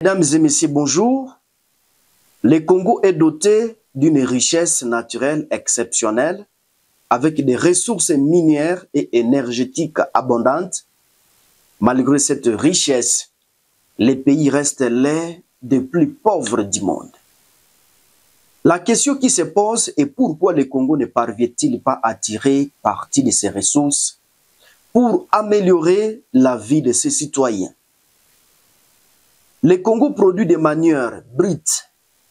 Mesdames et messieurs, bonjour. Le Congo est doté d'une richesse naturelle exceptionnelle avec des ressources minières et énergétiques abondantes. Malgré cette richesse, le pays reste l'un des plus pauvres du monde. La question qui se pose est pourquoi le Congo ne parvient-il pas à tirer parti de ses ressources pour améliorer la vie de ses citoyens? Le Congo produit des manières brutes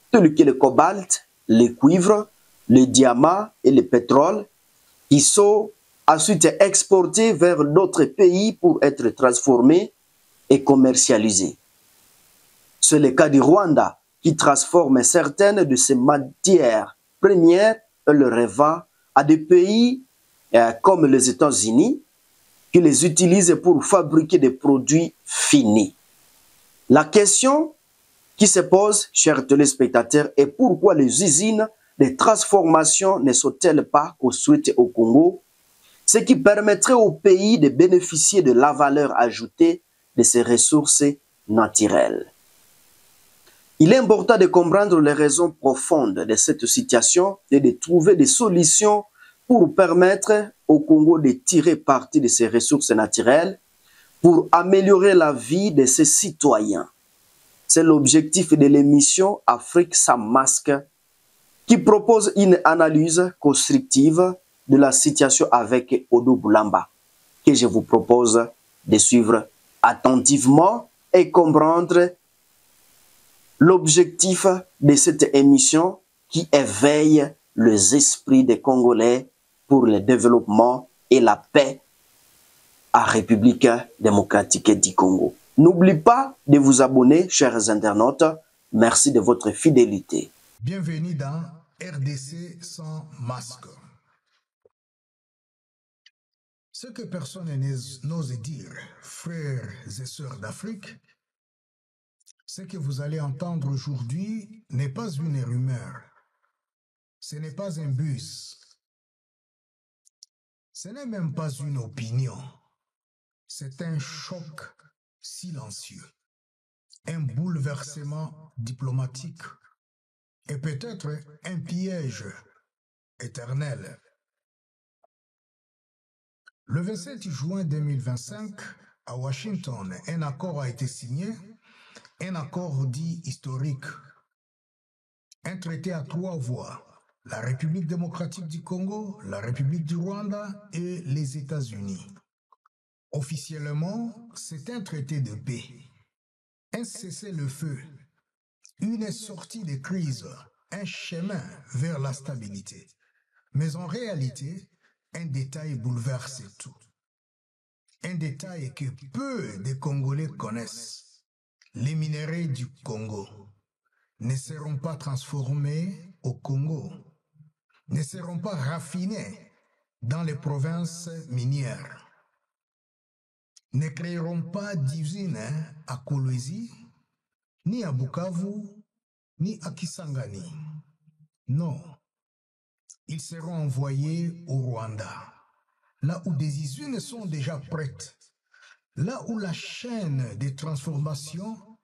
tels que le cobalt, le cuivre, le diamant et le pétrole qui sont ensuite exportés vers d'autres pays pour être transformés et commercialisés. C'est le cas du Rwanda qui transforme certaines de ces matières premières et les revend à des pays comme les États-Unis qui les utilisent pour fabriquer des produits finis. La question qui se pose, chers téléspectateurs, est pourquoi les usines de transformation ne sont-elles pas construites au Congo, ce qui permettrait au pays de bénéficier de la valeur ajoutée de ses ressources naturelles. Il est important de comprendre les raisons profondes de cette situation et de trouver des solutions pour permettre au Congo de tirer parti de ses ressources naturelles pour améliorer la vie de ses citoyens. C'est l'objectif de l'émission Afrique sans masque qui propose une analyse constructive de la situation avec Odo Boulamba que je vous propose de suivre attentivement et comprendre l'objectif de cette émission qui éveille les esprits des Congolais pour le développement et la paix à République démocratique du Congo. N'oubliez pas de vous abonner, chers internautes. Merci de votre fidélité. Bienvenue dans RDC sans masque. Ce que personne n'ose dire, frères et sœurs d'Afrique, ce que vous allez entendre aujourd'hui n'est pas une rumeur. Ce n'est pas un bus. Ce n'est même pas une opinion. C'est un choc silencieux, un bouleversement diplomatique et peut-être un piège éternel. Le 27 juin 2025, à Washington, un accord a été signé, un accord dit historique, un traité à 3 voies, la République démocratique du Congo, la République du Rwanda et les États-Unis. Officiellement, c'est un traité de paix, un cessez-le-feu, une sortie de crise, un chemin vers la stabilité. Mais en réalité, un détail bouleverse tout. Un détail que peu de Congolais connaissent. Les minéraux du Congo ne seront pas transformés au Congo, ne seront pas raffinés dans les provinces minières, ne créeront pas d'usines à Kolwezi, ni à Bukavu, ni à Kisangani. Non, ils seront envoyés au Rwanda, là où des usines sont déjà prêtes, là où la chaîne de transformation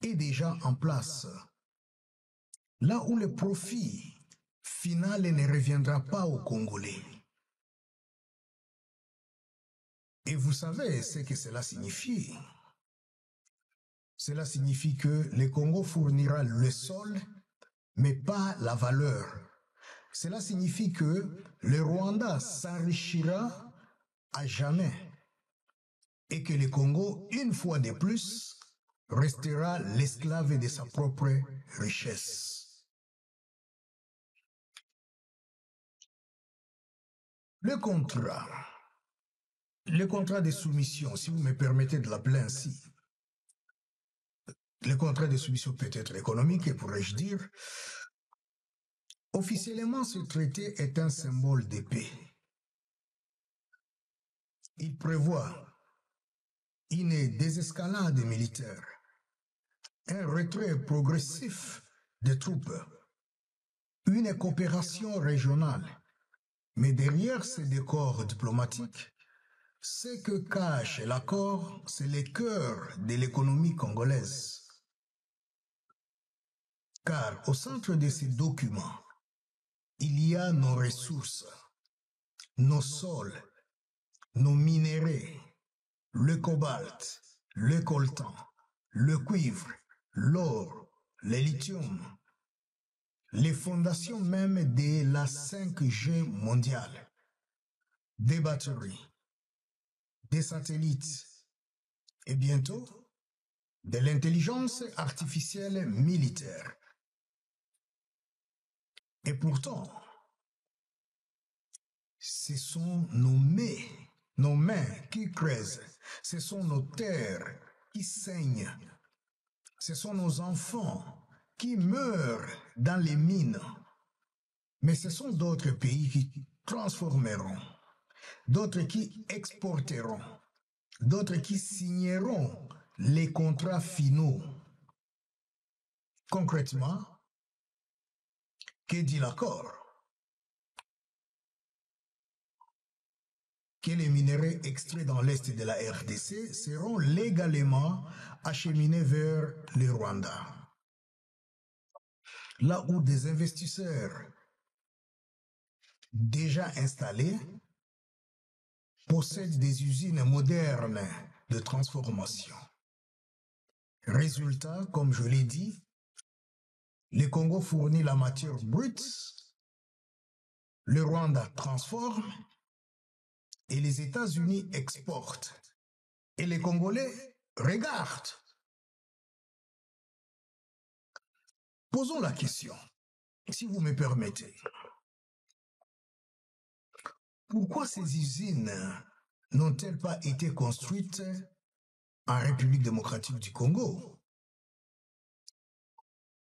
est déjà en place, là où le profit final ne reviendra pas aux Congolais. Et vous savez ce que cela signifie. Cela signifie que le Congo fournira le sol, mais pas la valeur. Cela signifie que le Rwanda s'enrichira à jamais et que le Congo, une fois de plus, restera l'esclave de sa propre richesse. Le contrat de soumission, si vous me permettez de l'appeler ainsi, le contrat de soumission peut être économique, pourrais-je dire. Officiellement, ce traité est un symbole de paix. Il prévoit une désescalade militaire, un retrait progressif des troupes, une coopération régionale. Mais derrière ces décors diplomatiques, ce que cache l'accord, c'est le cœur de l'économie congolaise. car au centre de ces documents, il y a nos ressources, nos sols, nos minéraux, le cobalt, le coltan, le cuivre, l'or, le lithium, les fondations même de la 5G mondiale, des batteries, des satellites et bientôt de l'intelligence artificielle militaire. Et pourtant, ce sont nos mains qui creusent, ce sont nos terres qui saignent, ce sont nos enfants qui meurent dans les mines. Mais ce sont d'autres pays qui transformeront, d'autres qui exporteront, d'autres qui signeront les contrats finaux. Concrètement, que dit l'accord? Que les minéraux extraits dans l'est de la RDC seront légalement acheminés vers le Rwanda, là où des investisseurs déjà installés possèdent des usines modernes de transformation. Résultat, comme je l'ai dit, le Congo fournit la matière brute, le Rwanda transforme et les États-Unis exportent. Et les Congolais regardent. Posons la question, si vous me permettez. Pourquoi ces usines n'ont-elles pas été construites en République démocratique du Congo?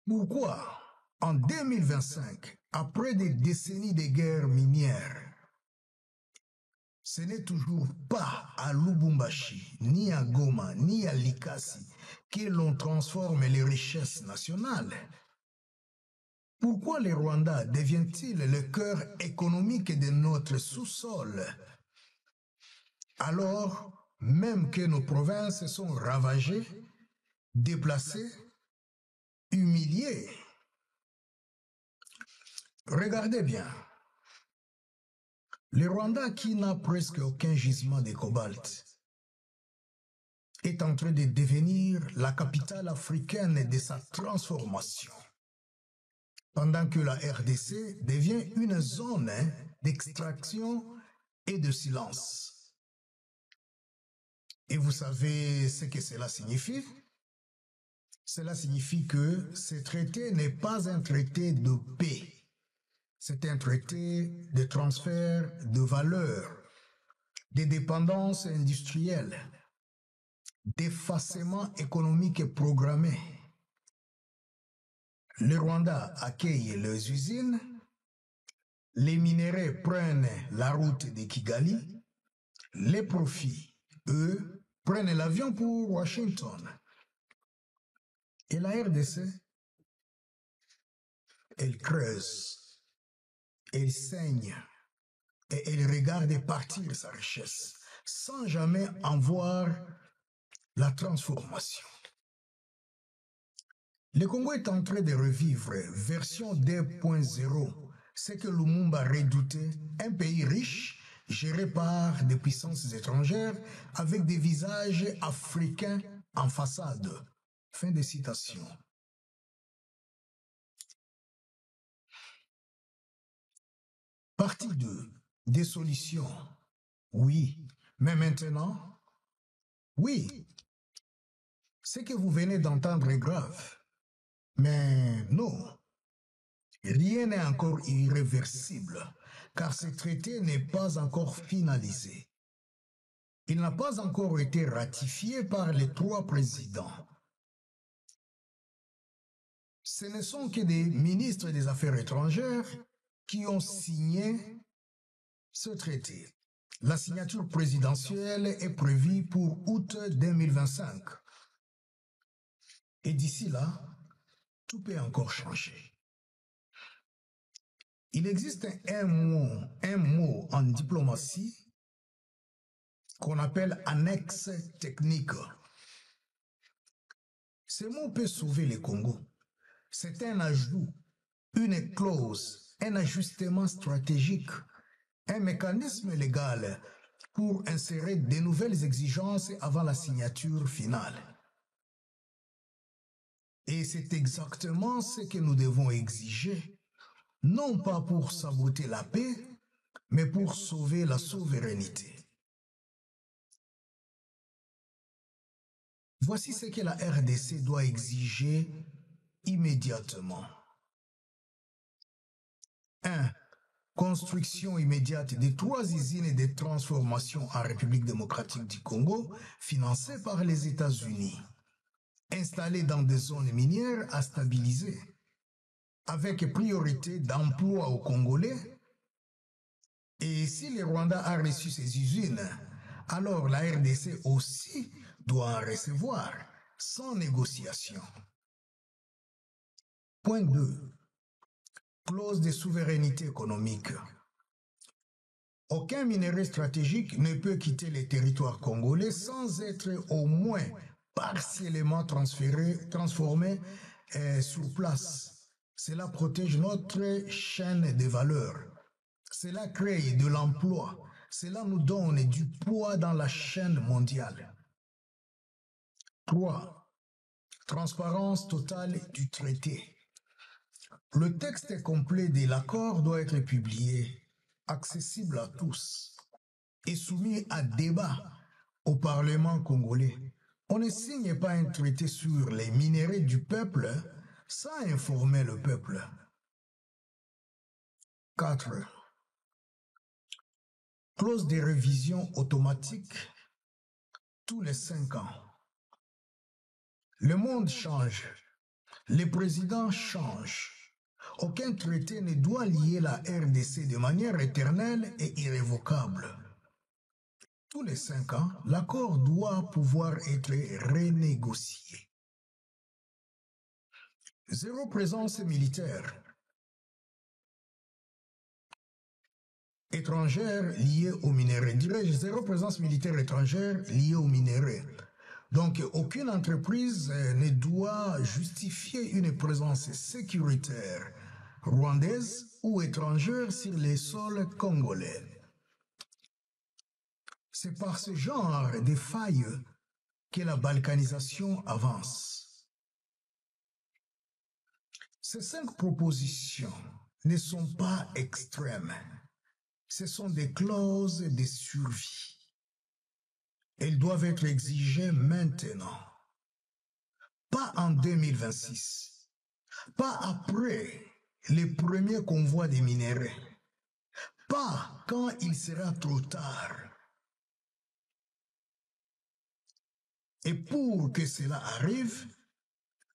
Pourquoi, en 2025, après des décennies de guerres minières, ce n'est toujours pas à Lubumbashi, ni à Goma, ni à Likasi que l'on transforme les richesses nationales? Pourquoi le Rwanda devient-il le cœur économique de notre sous-sol, alors même que nos provinces sont ravagées, déplacées, humiliées? Regardez bien. Le Rwanda, qui n'a presque aucun gisement de cobalt, est en train de devenir la capitale africaine de sa transformation, pendant que la RDC devient une zone d'extraction et de silence. Et vous savez ce que cela signifie? Cela signifie que ce traité n'est pas un traité de paix. C'est un traité de transfert de valeurs, de dépendance industrielle, d'effacement économique programmé. Le Rwanda accueille les usines, les minéraux prennent la route de Kigali, les profits, eux, prennent l'avion pour Washington. Et la RDC, elle creuse, elle saigne et elle regarde partir sa richesse sans jamais en voir la transformation. Le Congo est en train de revivre version 2.0, ce que Lumumba redoutait, un pays riche géré par des puissances étrangères avec des visages africains en façade. Fin de citation. Partie 2. Des solutions. Oui, mais maintenant, oui. Ce que vous venez d'entendre est grave. Mais non, rien n'est encore irréversible, car ce traité n'est pas encore finalisé. Il n'a pas encore été ratifié par les 3 présidents. Ce ne sont que des ministres des Affaires étrangères qui ont signé ce traité. La signature présidentielle est prévue pour août 2025. Et d'ici là, tout peut encore changer. Il existe un mot en diplomatie qu'on appelle annexe technique. Ce mot peut sauver le Congo, C'est un ajout, une clause, un ajustement stratégique, un mécanisme légal pour insérer de nouvelles exigences avant la signature finale. Et c'est exactement ce que nous devons exiger, non pas pour saboter la paix, mais pour sauver la souveraineté. Voici ce que la RDC doit exiger immédiatement. 1. Construction immédiate de 3 usines de transformation en République démocratique du Congo, financées par les États-Unis, installées dans des zones minières à stabiliser, avec priorité d'emploi aux Congolais. Et si le Rwanda a reçu ces usines, alors la RDC aussi doit en recevoir, sans négociation. Point 2. Clause de souveraineté économique. Aucun minerai stratégique ne peut quitter les territoires congolais sans être au moins partiellement transformé sur place. Cela protège notre chaîne de valeur. Cela crée de l'emploi. Cela nous donne du poids dans la chaîne mondiale. 3. Transparence totale du traité. Le texte complet de l'accord doit être publié, accessible à tous et soumis à débat au Parlement congolais. On ne signe pas un traité sur les minéraux du peuple sans informer le peuple. 4. Clause de révision automatique tous les 5 ans. Le monde change. Les présidents changent. Aucun traité ne doit lier la RDC de manière éternelle et irrévocable. Tous les 5 ans, l'accord doit pouvoir être renégocié. 0 présence militaire étrangère liée aux minéraux. Dirais-je 0 présence militaire étrangère liée aux minéraux. Donc, aucune entreprise ne doit justifier une présence sécuritaire rwandaise ou étrangère sur les sols congolais. C'est par ce genre de failles que la balkanisation avance. Ces 5 propositions ne sont pas extrêmes. Ce sont des clauses de survie. Elles doivent être exigées maintenant. Pas en 2026. Pas après les premiers convois des minéraux. Pas quand il sera trop tard. Et pour que cela arrive,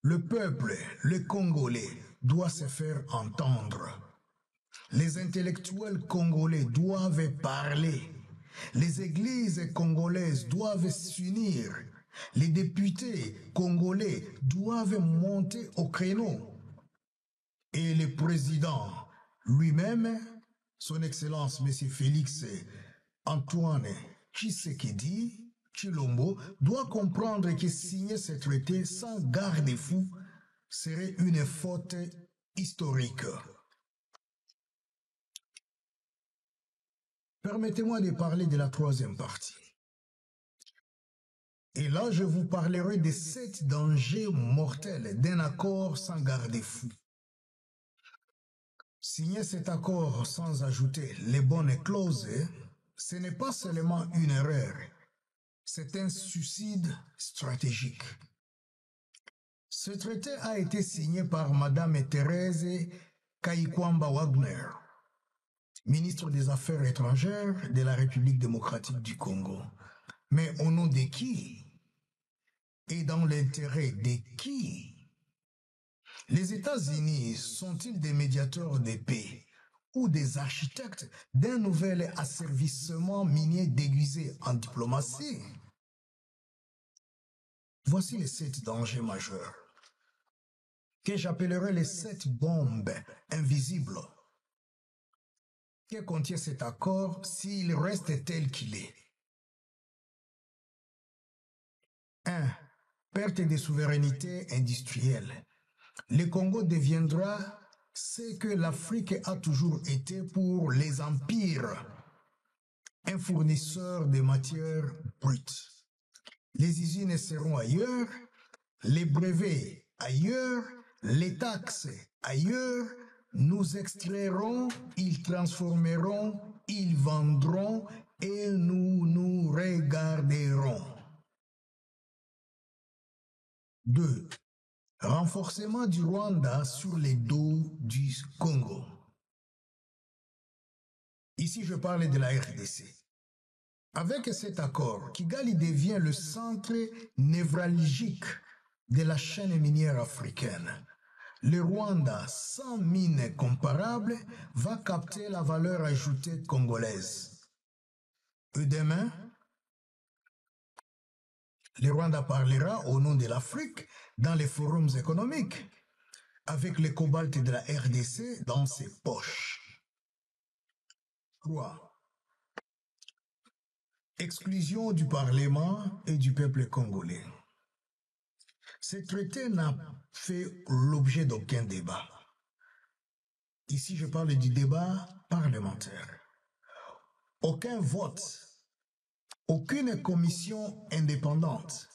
le peuple, le Congolais, doit se faire entendre. Les intellectuels congolais doivent parler. Les églises congolaises doivent s'unir. Les députés congolais doivent monter au créneau. Et le président lui-même, son Excellence M. Félix Antoine Tshisekedi Tshilombo, doit comprendre que signer ce traité sans garde-fou serait une faute historique. Permettez-moi de parler de la 3e partie. Et là, je vous parlerai de 7 dangers mortels d'un accord sans garde-fou. Signer cet accord sans ajouter les bonnes clauses, ce n'est pas seulement une erreur, c'est un suicide stratégique. Ce traité a été signé par Madame Thérèse Kayikwamba Wagner, ministre des Affaires étrangères de la République démocratique du Congo. Mais au nom de qui? Et dans l'intérêt de qui? Les États-Unis sont-ils des médiateurs de paix ou des architectes d'un nouvel asservissement minier déguisé en diplomatie? Voici les 7 dangers majeurs que j'appellerai les 7 bombes invisibles que contient cet accord s'il reste tel qu'il est. 1. Perte de souveraineté industrielle. le Congo deviendra ce que l'Afrique a toujours été pour les empires, un fournisseur de matières brutes. Les usines seront ailleurs, les brevets ailleurs, les taxes ailleurs. Nous extrairons, ils transformeront, ils vendront et nous nous regarderons. 2. Renforcement du Rwanda sur les dos du Congo. Ici, je parle de la RDC. Avec cet accord, Kigali devient le centre névralgique de la chaîne minière africaine. Le Rwanda, sans mine comparable, va capter la valeur ajoutée congolaise. Et demain, le Rwanda parlera au nom de l'Afrique dans les forums économiques, avec le cobalt de la RDC dans ses poches. 3. Exclusion du Parlement et du peuple congolais. Ce traité n'a fait l'objet d'aucun débat. Ici, je parle du débat parlementaire. Aucun vote, aucune commission indépendante.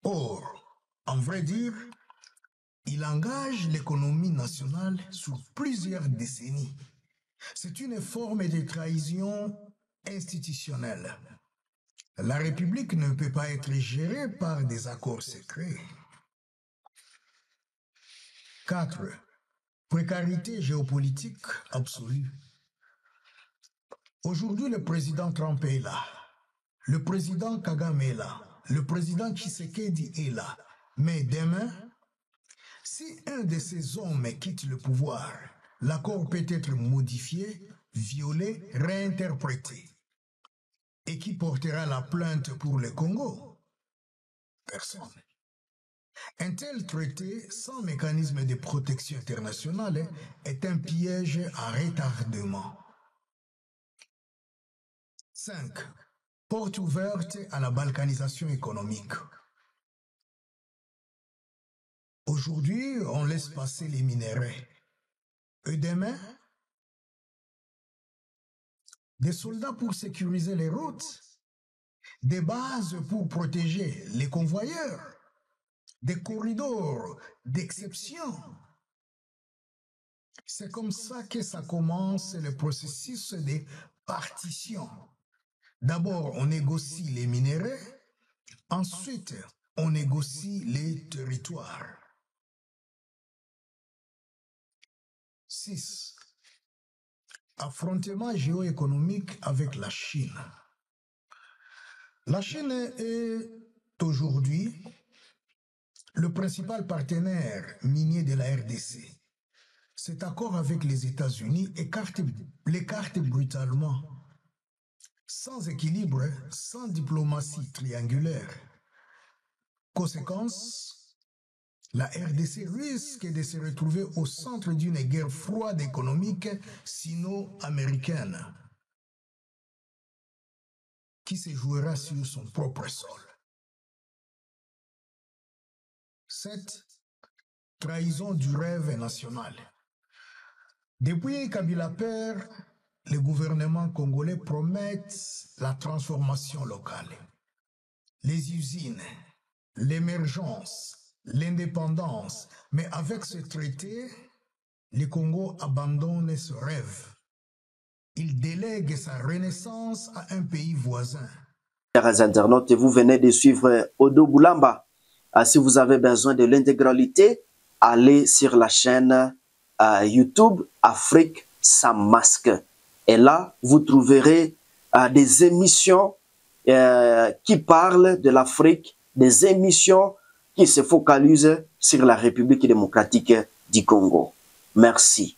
Or, en vrai dire, il engage l'économie nationale sur plusieurs décennies. C'est une forme de trahison institutionnelle. La République ne peut pas être gérée par des accords secrets. 4. Précarité géopolitique absolue. Aujourd'hui, le président Trump est là. Le président Kagame est là. Le président Tshisekedi est là. Mais demain, si un de ces hommes quitte le pouvoir, l'accord peut être modifié, violé, réinterprété. Et qui portera la plainte pour le Congo? Personne. Un tel traité, sans mécanisme de protection internationale, est un piège à retardement. 5. Porte ouverte à la balkanisation économique. Aujourd'hui, on laisse passer les minéraux. Et demain, des soldats pour sécuriser les routes, des bases pour protéger les convoyeurs, des corridors d'exception. C'est comme ça que ça commence le processus de partition. D'abord, on négocie les minéraux, ensuite, on négocie les territoires. 6. Affrontement géoéconomique avec la Chine. La Chine est aujourd'hui le principal partenaire minier de la RDC. Cet accord avec les États-Unis l'écarte brutalement, sans équilibre, sans diplomatie triangulaire. Conséquence, la RDC risque de se retrouver au centre d'une guerre froide économique sino-américaine qui se jouera sur son propre sol. 7. Trahison du rêve national. Depuis Kabila père, le gouvernement congolais promet la transformation locale, les usines, l'émergence, l'indépendance. Mais avec ce traité, le Congo abandonne ce rêve. Il délègue sa renaissance à un pays voisin. Chers internautes, vous venez de suivre Odo Boulamba. Si vous avez besoin de l'intégralité, allez sur la chaîne YouTube Afrique sans masque. Et là, vous trouverez des émissions qui parlent de l'Afrique, des émissions qui se focalisent sur la République démocratique du Congo. Merci.